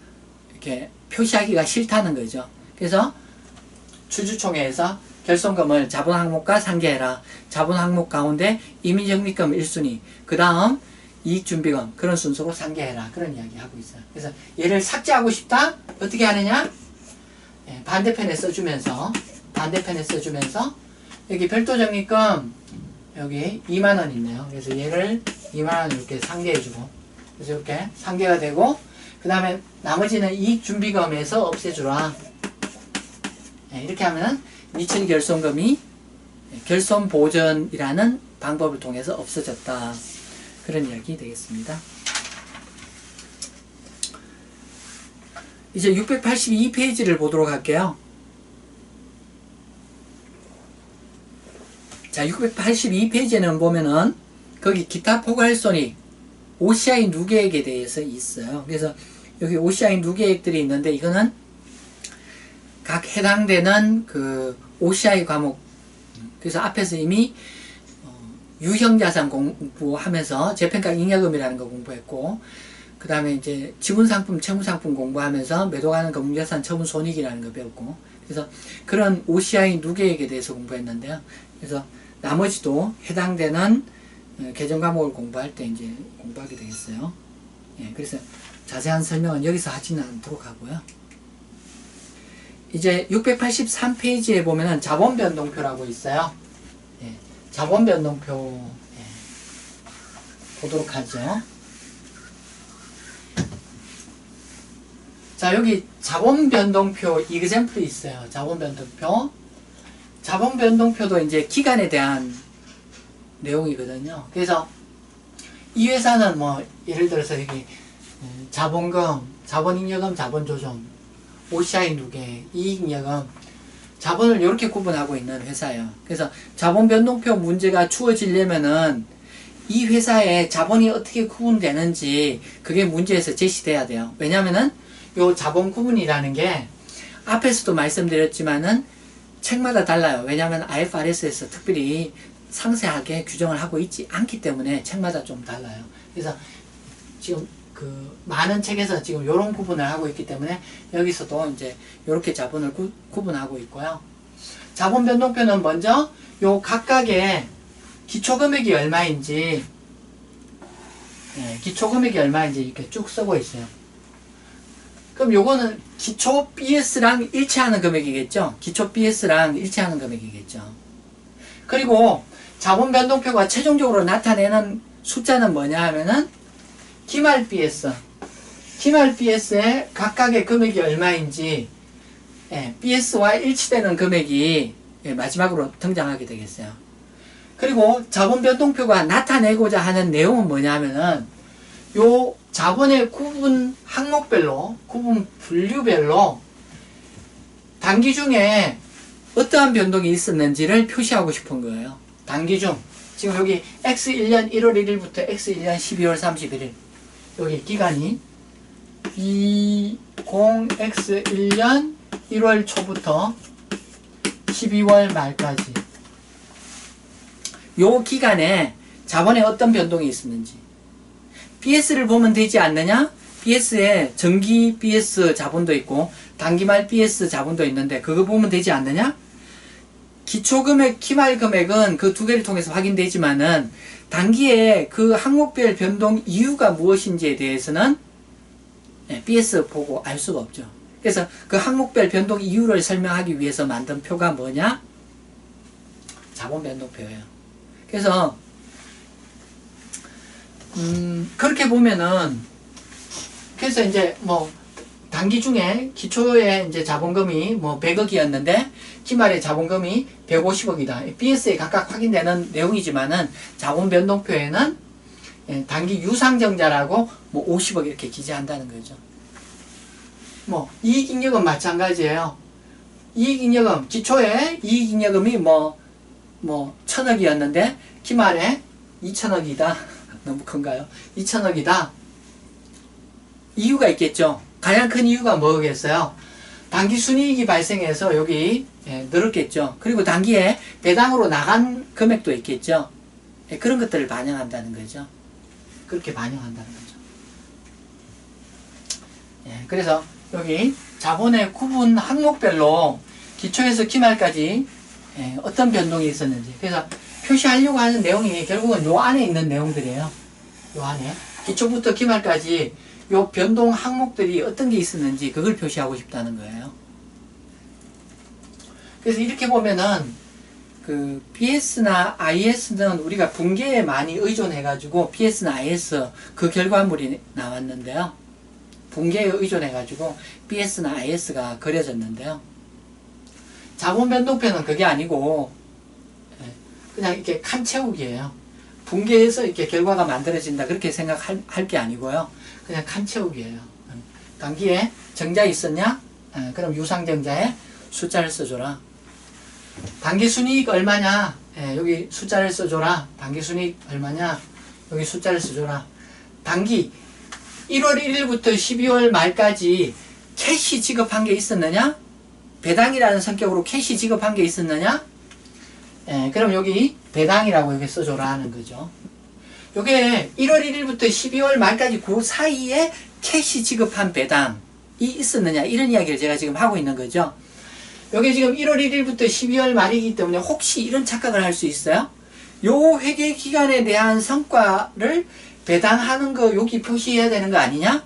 이렇게 표시하기가 싫다는 거죠. 그래서 주주총회에서 결손금을 자본 항목과 상계해라. 자본 항목 가운데 임의적립금 1순위, 그 다음 이익준비금 그런 순서로 상계해라. 그런 이야기 하고 있어요. 그래서 얘를 삭제하고 싶다? 어떻게 하느냐? 반대편에 써주면서 여기 별도 적립금 여기 20,000원 있네요. 그래서 얘를 20,000원 이렇게 상계해주고 그래서 이렇게 상계가 되고 그 다음에 나머지는 이익준비금에서 없애주라. 이렇게 하면은 미처리 결손금이 결손보전이라는 방법을 통해서 없어졌다. 그런 이야기 되겠습니다. 이제 682페이지를 보도록 할게요. 자, 682페이지에는 보면은 거기 기타 포괄손익 OCI 누계액에 대해서 있어요. 그래서 여기 OCI 누계액들이 있는데 이거는 각 해당되는 그 OCI 과목, 그래서 앞에서 이미 유형자산 공부하면서 재평가 잉여금이라는 거 공부했고, 그 다음에 이제 지분상품, 채무상품 공부하면서 매도가능 금융자산 처분 손익이라는 거 배웠고, 그래서 그런 OCI 누계액에 대해서 공부했는데요. 그래서 나머지도 해당되는 개정 과목을 공부할 때 이제 공부하게 되겠어요. 그래서 자세한 설명은 여기서 하지는 않도록 하고요. 이제 683페이지에 보면은 자본변동표라고 있어요. 자본변동표 보도록 하죠. 자, 여기 자본변동표 이그젬플이 있어요. 자본변동표도 이제 기간에 대한 내용이거든요. 그래서 이 회사는 뭐 예를 들어서 여기 자본금, 자본잉여금, 자본조정, OCI 누계, 이익잉여금, 자본을 이렇게 구분하고 있는 회사예요. 그래서 자본변동표 문제가 추워지려면은 이 회사의 자본이 어떻게 구분되는지 그게 문제에서 제시돼야 돼요. 왜냐면은 요 자본 구분이라는 게 앞에서도 말씀드렸지만은 책마다 달라요. 왜냐하면 IFRS에서 특별히 상세하게 규정을 하고 있지 않기 때문에 책마다 좀 달라요. 그래서 지금 그 많은 책에서 지금 요런 구분을 하고 있기 때문에 여기서도 이제 요렇게 자본을 구분하고 있고요. 자본 변동표는 먼저 요 각각의 기초금액이 얼마인지 기초금액이 얼마인지 이렇게 쭉 쓰고 있어요. 그럼 요거는 기초 BS랑 일치하는 금액이겠죠? 기초 BS랑 일치하는 금액이겠죠. 그리고 자본 변동표가 최종적으로 나타내는 숫자는 뭐냐 하면은 기말 BS. 기말 BS의 각각의 금액이 얼마인지 BS와 일치되는 금액이 마지막으로 등장하게 되겠어요. 그리고 자본 변동표가 나타내고자 하는 내용은 뭐냐 하면은 요 자본의 구분 항목별로, 구분 분류별로 단기 중에 어떠한 변동이 있었는지를 표시하고 싶은 거예요. 단기중. 지금 여기 X1년 1월 1일부터 X1년 12월 31일. 여기 기간이 20X1년 1월 초부터 12월 말까지. 요 기간에 자본에 어떤 변동이 있었는지. BS를 보면 되지 않느냐? BS에 정기 BS 자본도 있고 단기말 BS 자본도 있는데 그거 보면 되지 않느냐? 기초금액, 기말금액은 그 두 개를 통해서 확인되지만은 단기에 그 항목별 변동 이유가 무엇인지에 대해서는 BS 보고 알 수가 없죠. 그래서 그 항목별 변동 이유를 설명하기 위해서 만든 표가 뭐냐? 자본 변동표예요. 그래서 그렇게 보면은 그래서 이제 뭐 단기 중에 기초에 이제 자본금이 뭐 100억이었는데 기말에 자본금이 150억이다. BS에 각각 확인되는 내용이지만은 자본 변동표에는 단기 유상증자라고 뭐 50억 이렇게 기재한다는 거죠. 뭐 이익잉여금 마찬가지예요. 이익잉여금 기초에 이익잉여금이 뭐 1000억이었는데 기말에 2000억이다. 너무 큰가요? 2000억이다. 이유가 있겠죠. 가장 큰 이유가 뭐겠어요? 단기 순이익이 발생해서 여기 늘었겠죠. 그리고 단기에 배당으로 나간 금액도 있겠죠. 그런 것들을 반영한다는 거죠. 그렇게 반영한다는 거죠. 그래서 여기 자본의 구분 항목별로 기초에서 기말까지 어떤 변동이 있었는지 그래서 표시하려고 하는 내용이 결국은 요 안에 있는 내용들이에요. 요 안에 기초부터 기말까지 요 변동 항목들이 어떤 게 있었는지 그걸 표시하고 싶다는 거예요. 그래서 이렇게 보면은 그 BS나 IS는 우리가 분계에 많이 의존해 가지고 BS나 IS 그 결과물이 나왔는데요. 분계에 의존해 가지고 BS나 IS가 그려졌는데요. 자본 변동표는 그게 아니고 그냥 이렇게 칸 채우기예요. 분계에서 이렇게 결과가 만들어진다 그렇게 생각할 게 아니고요. 그냥 칸 채우기예요. 단기에 정자 있었냐? 그럼 유상정자에 숫자를 써줘라. 단기 순이익 얼마냐? 여기 숫자를 써줘라. 단기 순이익 얼마냐? 여기 숫자를 써줘라. 단기 1월 1일부터 12월 말까지 캐시 지급한 게 있었느냐? 배당이라는 성격으로 캐시 지급한 게 있었느냐? 그럼 여기 배당이라고 여기 써줘라 하는 거죠. 요게 1월 1일부터 12월 말까지 그 사이에 캐시 지급한 배당이 있었느냐 이런 이야기를 제가 지금 하고 있는 거죠. 요게 지금 1월 1일부터 12월 말이기 때문에 혹시 이런 착각을 할 수 있어요? 요 회계 기간에 대한 성과를 배당하는 거 여기 표시해야 되는 거 아니냐?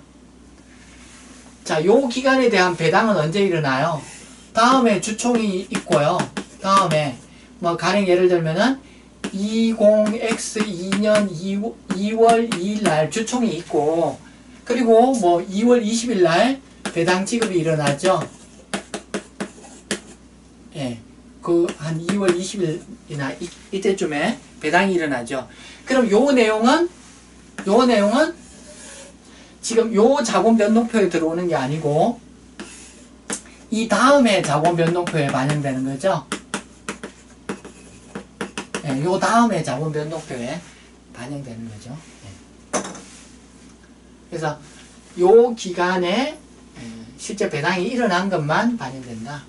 자, 요 기간에 대한 배당은 언제 일어나요? 다음에 주총이 있고요. 다음에 뭐 가령 예를 들면은 20X2년 2월 2일 날 주총이 있고 그리고 뭐 2월 20일 날 배당 지급이 일어나죠. 그 한 2월 20일이나 이때쯤에 배당이 일어나죠. 그럼 요 내용은 지금 요 자본 변동표에 들어오는 게 아니고 이 다음에 자본 변동표에 반영되는 거죠. 요 다음에 자본 변동표에 반영되는 거죠. 그래서 요 기간에 실제 배당이 일어난 것만 반영된다.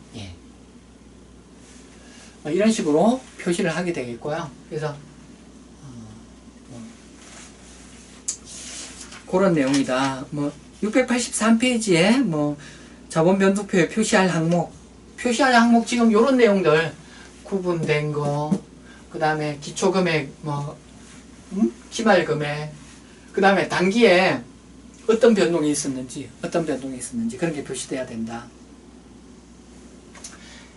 이런 식으로 표시를 하게 되겠고요. 그래서 그런 내용이다. 뭐 683페이지에 뭐 자본 변동표에 표시할 항목 지금 요런 내용들 구분된 거, 그 다음에 기초금액, 기말금액, 그 다음에 단기에 어떤 변동이 있었는지 그런 게 표시돼야 된다.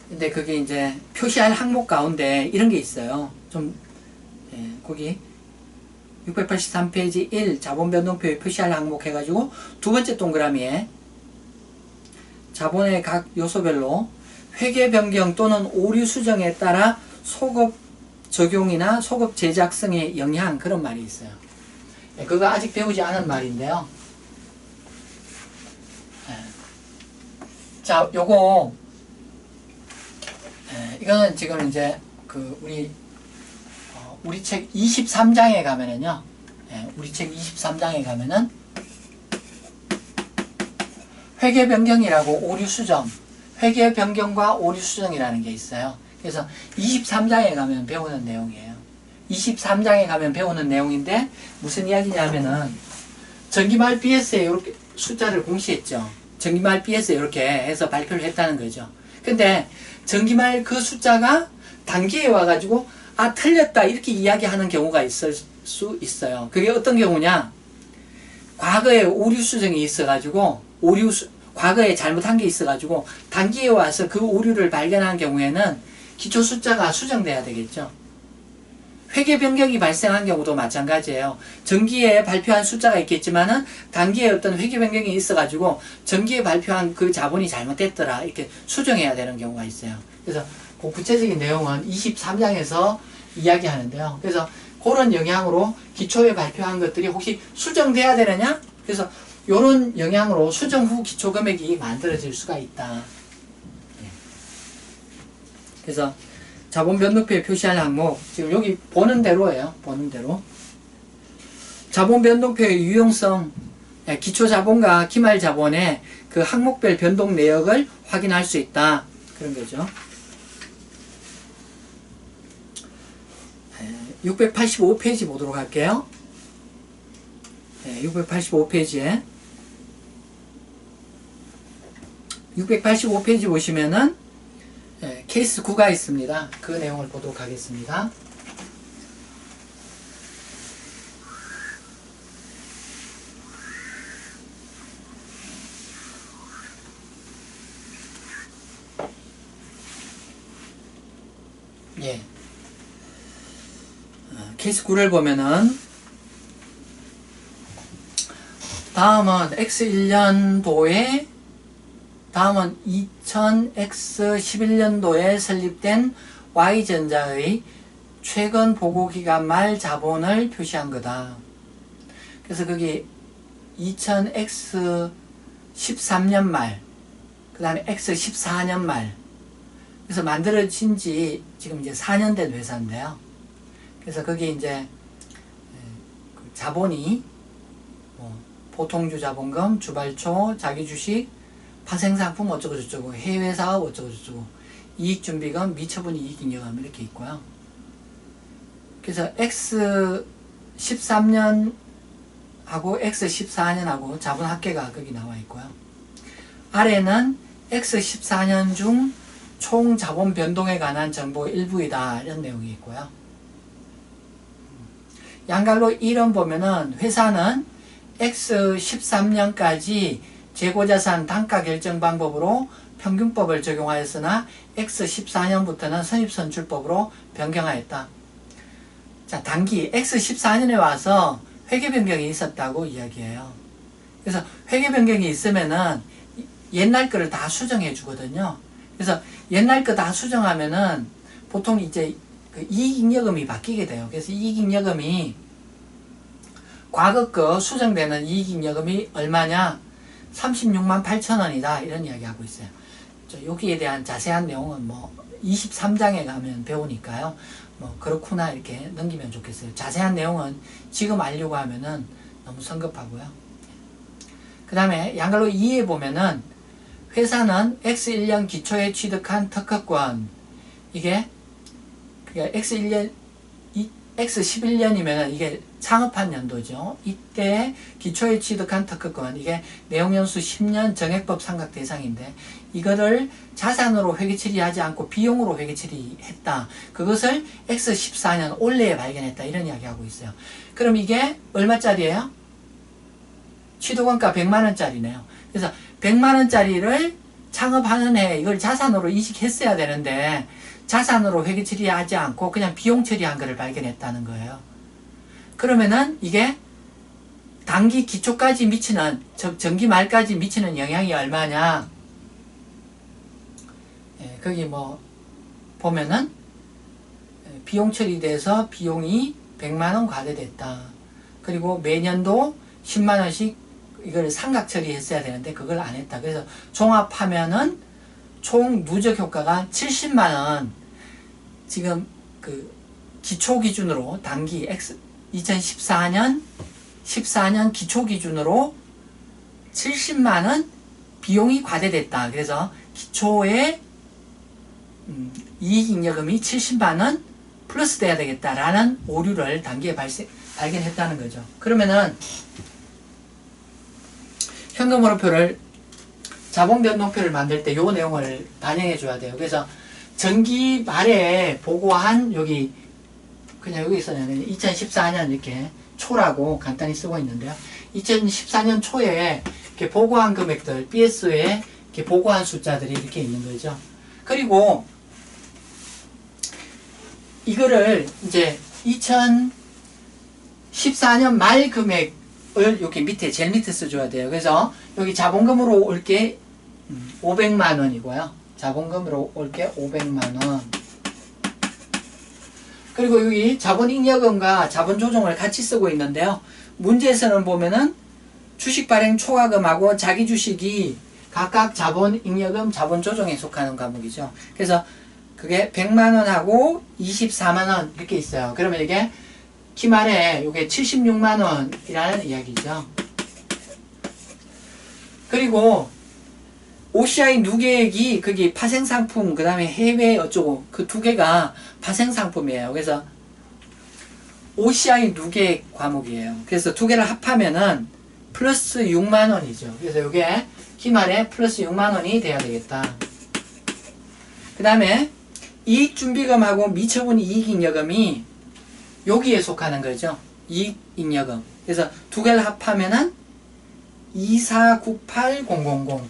근데 그게 이제 표시할 항목 가운데 이런 게 있어요. 좀, 거기 683페이지 1 자본 변동표에 표시할 항목 해가지고 두 번째 동그라미에 자본의 각 요소별로 회계 변경 또는 오류 수정에 따라 소급 적용이나 소급 제작성의 영향 그런 말이 있어요. 그거 아직 배우지 않은 말인데요. 자, 요거 이거는 지금 이제 우리 우리 책 23장에 가면은요, 예, 우리 책 23장에 가면은 회계 변경이라고 오류 수정, 회계 변경과 오류 수정이라는 게 있어요. 그래서 23장에 가면 배우는 내용이에요. 23장에 가면 배우는 내용인데 무슨 이야기냐면은 전기말 BS에 이렇게 숫자를 공시했죠. 전기말 BS에 이렇게 해서 발표를 했다는 거죠. 근데 전기말 그 숫자가 단기에 와가지고 아 틀렸다 이렇게 이야기하는 경우가 있을 수 있어요. 그게 어떤 경우냐? 과거에 오류 수정이 있어가지고 과거에 잘못한 게 있어가지고 단기에 와서 그 오류를 발견한 경우에는 기초 숫자가 수정돼야 되겠죠. 회계 변경이 발생한 경우도 마찬가지예요. 전기에 발표한 숫자가 있겠지만은 단기에 어떤 회계 변경이 있어가지고 전기에 발표한 그 자본이 잘못됐더라 이렇게 수정해야 되는 경우가 있어요. 그래서 그 구체적인 내용은 23장에서 이야기하는데요. 그래서 그런 영향으로 기초에 발표한 것들이 혹시 수정돼야 되느냐? 그래서 이런 영향으로 수정 후 기초 금액이 만들어질 수가 있다. 그래서 자본 변동표에 표시할 항목, 지금 여기 보는 대로예요. 보는 대로. 자본 변동표의 유용성, 기초 자본과 기말 자본의 그 항목별 변동 내역을 확인할 수 있다. 그런 거죠. 685페이지 보도록 할게요. 685페이지에 685페이지 보시면은 케이스 9가 있습니다. 그 내용을 보도록 하겠습니다. 예. 케이스 9를 보면은 다음은 X1년도에 다음은 2000X11년도에 설립된 Y전자의 최근 보고기간 말 자본을 표시한 거다. 그래서 거기 2000X13년 말, 그 다음에 X14년 말. 그래서 만들어진 지 지금 이제 4년 된 회사인데요. 그래서 거기 이제 자본이 보통주 자본금, 주발초, 자기주식, 파생상품 어쩌고저쩌고, 해외사업 어쩌고저쩌고, 이익준비금, 미처분 이익잉여금 이렇게 있고요. 그래서 X13년하고 X14년하고 자본 합계가 거기 나와 있고요. 아래는 X14년 중 총 자본 변동에 관한 정보 일부이다 이런 내용이 있고요. 양갈로 1원 보면은 회사는 X13년까지 재고자산 단가 결정 방법으로 평균법을 적용하였으나 X14년부터는 선입선출법으로 변경하였다. 자, 단기 X14년에 와서 회계 변경이 있었다고 이야기해요. 그래서 회계 변경이 있으면은 옛날 거를 다 수정해 주거든요. 그래서 옛날 거 다 수정하면은 보통 이제 그 이익잉여금이 바뀌게 돼요. 그래서 이익잉여금이 과거 거 수정되는 이익잉여금이 얼마냐? 36만 8천 원이다. 이런 이야기 하고 있어요. 여기에 대한 자세한 내용은 뭐 23장에 가면 배우니까요. 뭐 그렇구나 이렇게 넘기면 좋겠어요. 자세한 내용은 지금 알려고 하면은 너무 성급하고요. 그 다음에 양갈로 2에 보면은 회사는 X1년 기초에 취득한 특허권, 이게 X11년이면 이게 창업한 연도죠. 이때 기초에 취득한 특허권, 이게 내용연수 10년 정액법 상각 대상인데 이거를 자산으로 회계 처리하지 않고 비용으로 회계 처리했다. 그것을 X14년 올해에 발견했다. 이런 이야기하고 있어요. 그럼 이게 얼마짜리예요? 취득원가 100만원짜리네요. 그래서 100만원짜리를 창업하는 해 이걸 자산으로 인식했어야 되는데 자산으로 회계 처리하지 않고 그냥 비용 처리한 거를 발견했다는 거예요. 그러면은 이게 단기 기초까지 미치는, 즉 전기 말까지 미치는 영향이 얼마냐? 거기 뭐 보면은 비용 처리돼서 비용이 100만원 과대됐다. 그리고 매년도 10만원씩 이걸 상각 처리했어야 되는데 그걸 안 했다. 그래서 종합하면은 총 누적 효과가 70만원. 지금 그 기초 기준으로 단기 2014년 기초 기준으로 70만원 비용이 과대됐다. 그래서 기초에 이익잉여금이 70만원 플러스 돼야 되겠다라는 오류를 단기에 발견했다는 거죠. 그러면은 현금흐름표를 자본변동표를 만들 때 요 내용을 반영해 줘야 돼요. 그래서 전기 말에 보고한 여기 그냥 여기 있었는데 2014년 이렇게 초라고 간단히 쓰고 있는데요. 2014년 초에 이렇게 보고한 금액들 BS에 이렇게 보고한 숫자들이 이렇게 있는 거죠. 그리고 이거를 이제 2014년 말 금액을 여기 밑에 제일 밑에 써줘야 돼요. 그래서 여기 자본금으로 올 게 500만 원이고요. 자본금으로 올 게 500만 원. 그리고 여기 자본잉여금과 자본조정을 같이 쓰고 있는데요. 문제에서는 보면은 주식 발행 초과금하고 자기 주식이 각각 자본잉여금, 자본조정에 속하는 과목이죠. 그래서 그게 100만원하고 24만원 이렇게 있어요. 그러면 이게 기말에 이게 76만원이라는 이야기죠. 그리고 OCI 누계액이 거기 파생상품 그 다음에 해외 어쩌고 그 두 개가 파생상품이에요. 그래서 OCI 누계액 과목이에요. 그래서 두 개를 합하면은 플러스 6만원이죠. 그래서 이게 기말에 플러스 6만원이 돼야 되겠다. 그 다음에 이익준비금하고 미처분 이익잉여금이 여기에 속하는 거죠. 이익잉여금. 그래서 두 개를 합하면은 2498000.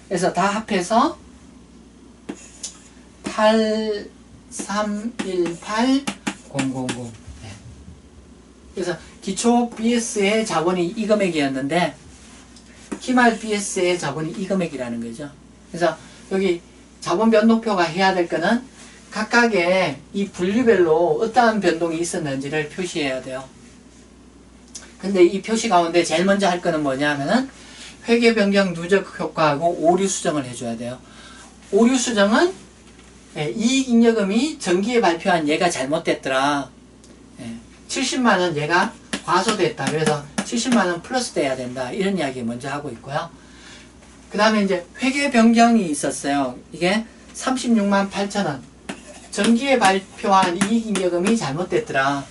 그래서 다 합해서 8318000. 네. 그래서 기초 BS의 자본이 이 금액이었는데 기말 BS의 자본이 이 금액이라는 거죠. 그래서 여기 자본 변동표가 해야 될 거는 각각의 이 분류별로 어떠한 변동이 있었는지를 표시해야 돼요. 근데 이 표시 가운데 제일 먼저 할 거는 뭐냐면은 회계 변경 누적 효과하고 오류 수정을 해줘야 돼요. 오류 수정은 이익잉여금이 전기에 발표한 얘가 잘못됐더라. 70만원 얘가 과소됐다. 그래서 70만원 플러스 돼야 된다. 이런 이야기 먼저 하고 있고요. 그 다음에 이제 회계 변경이 있었어요. 이게 36만 8천원. 전기에 발표한 이익잉여금이 잘못됐더라.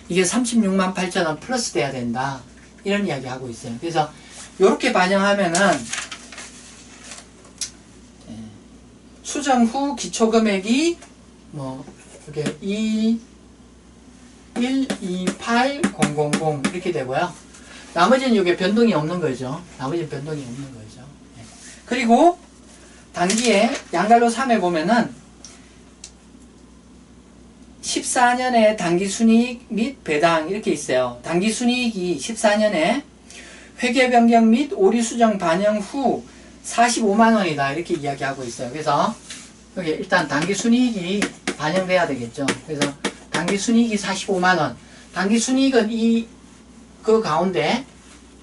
이게 36만 8천원 플러스 돼야 된다. 이런 이야기 하고 있어요. 그래서 요렇게 반영하면은 수정 후 기초금액이 뭐 이렇게 128000 이렇게 되고요. 나머지는 이게 변동이 없는 거죠. 나머지는 변동이 없는 거죠. 그리고 단기에 양갈로 3에 보면은 14년에 단기순이익 및 배당 이렇게 있어요. 단기순이익이 14년에 회계변경 및 오류수정 반영 후 45만원이다. 이렇게 이야기하고 있어요. 그래서 여기 일단 단기순이익이 반영돼야 되겠죠. 그래서 단기순이익이 45만원. 단기순이익은 그 가운데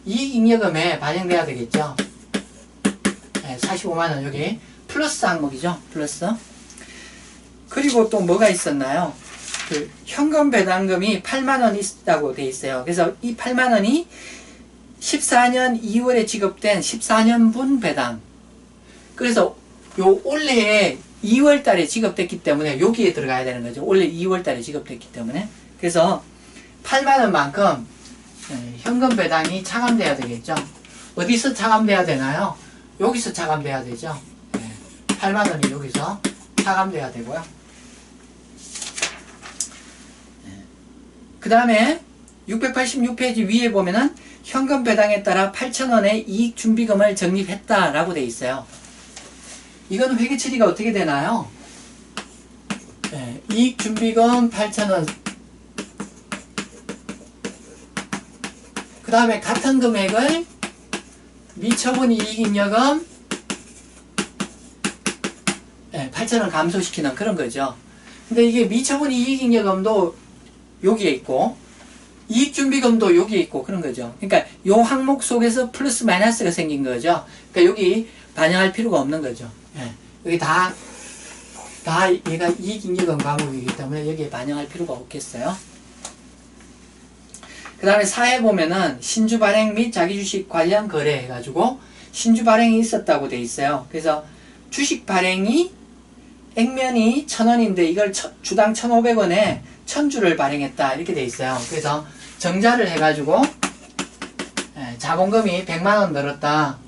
이익잉여금에 반영돼야 되겠죠. 네, 45만원 여기 플러스 항목이죠. 플러스. 그리고 또 뭐가 있었나요? 그 현금 배당금이 8만원 있다고 돼 있어요. 그래서 이 8만원이 14년 2월에 지급된 14년분 배당. 그래서 요 올해 2월 달에 지급됐기 때문에 여기에 들어가야 되는 거죠. 올해 2월 달에 지급됐기 때문에. 그래서 8만원만큼 현금 배당이 차감돼야 되겠죠. 어디서 차감돼야 되나요? 여기서 차감돼야 되죠. 8만원이 여기서 차감돼야 되고요. 그 다음에 686페이지 위에 보면은 현금 배당에 따라 8,000원의 이익준비금을 적립했다라고 돼 있어요. 이건 회계 처리가 어떻게 되나요? 이익준비금 8,000원. 그 다음에 같은 금액을 미처분 이익잉여금 8,000원 감소시키는 그런 거죠. 근데 이게 미처분 이익잉여금도 여기에 있고 이익준비금도 여기에 있고 그런 거죠. 그러니까 요 항목 속에서 플러스 마이너스가 생긴 거죠. 그러니까 여기 반영할 필요가 없는 거죠. 여기 다 얘가 이익잉여금 과목이기 때문에 여기에 반영할 필요가 없겠어요. 그 다음에 4에 보면은 신주 발행 및 자기주식 관련 거래 해가지고 신주 발행이 있었다고 돼 있어요. 그래서 주식 발행이 액면이 1,000원인데 이걸 주당 1,500원에 1,000주를 발행했다 이렇게 돼 있어요. 그래서 정자를 해가지고 자본금이 100만원 늘었다.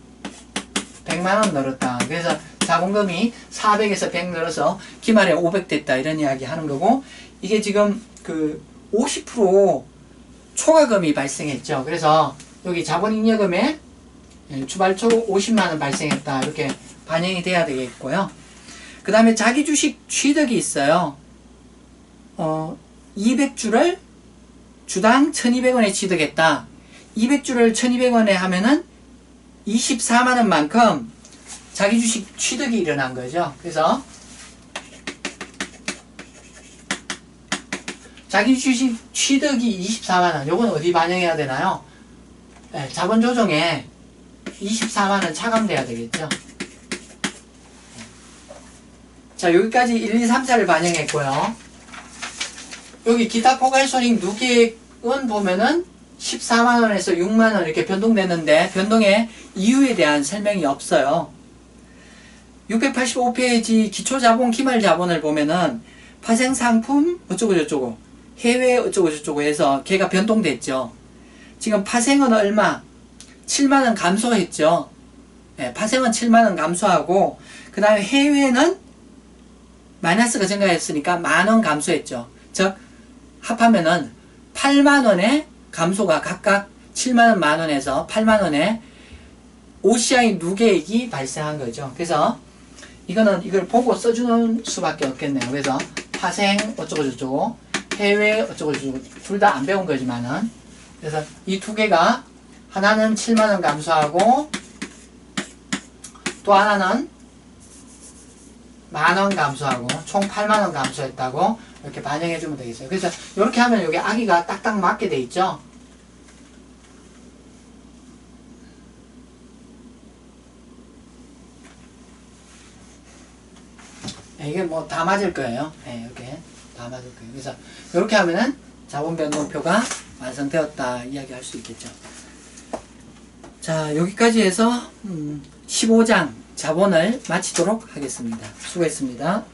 100만원 늘었다. 그래서 자본금이 400에서 100 늘어서 기말에 500 됐다 이런 이야기 하는 거고, 이게 지금 그 50% 초과금이 발생했죠. 그래서 여기 자본잉여금에 주발초 50만원 발생했다 이렇게 반영이 돼야 되겠고요. 그 다음에 자기주식 취득이 있어요. 200주를 주당 1200원에 취득했다. 200주를 1200원에 하면은 24만원만큼 자기주식 취득이 일어난 거죠. 그래서 자기주식 취득이 24만원, 요건 어디 반영해야 되나요? 네, 자본조정에 24만원 차감돼야 되겠죠. 자, 여기까지 1, 2, 3, 4를 반영했고요. 여기 기타 포괄손익 누계액은 보면은 14만원에서 6만원 이렇게 변동됐는데 변동의 이유에 대한 설명이 없어요. 685페이지 기초자본 기말자본을 보면은 파생상품 어쩌고저쩌고 해외 어쩌고저쩌고 해서 걔가 변동됐죠. 지금 파생은 얼마? 7만원 감소했죠. 네, 파생은 7만원 감소하고 그 다음에 해외는 마이너스가 증가했으니까 만원 감소했죠. 즉 합하면은 8만원의 감소가 각각 7만원 만원에서 8만원의 OCI 누계액이 발생한 거죠. 그래서 이걸 보고 써주는 수밖에 없겠네요. 그래서 파생 어쩌고저쩌고 해외 어쩌고저쩌고 둘 다 안 배운 거지만은, 그래서 이 두 개가 하나는 7만원 감소하고 또 하나는 만원 감소하고 총 8만원 감소했다고 이렇게 반영해 주면 되겠어요. 그래서 이렇게 하면 여기 아기가 딱딱 맞게 돼 있죠. 네, 이게 뭐 다 맞을 거예요. 네, 이렇게 다 맞을 거예요. 그래서 이렇게 하면은 자본변동표가 완성되었다 이야기할 수 있겠죠. 자, 여기까지 해서 15장 자본을 마치도록 하겠습니다. 수고했습니다.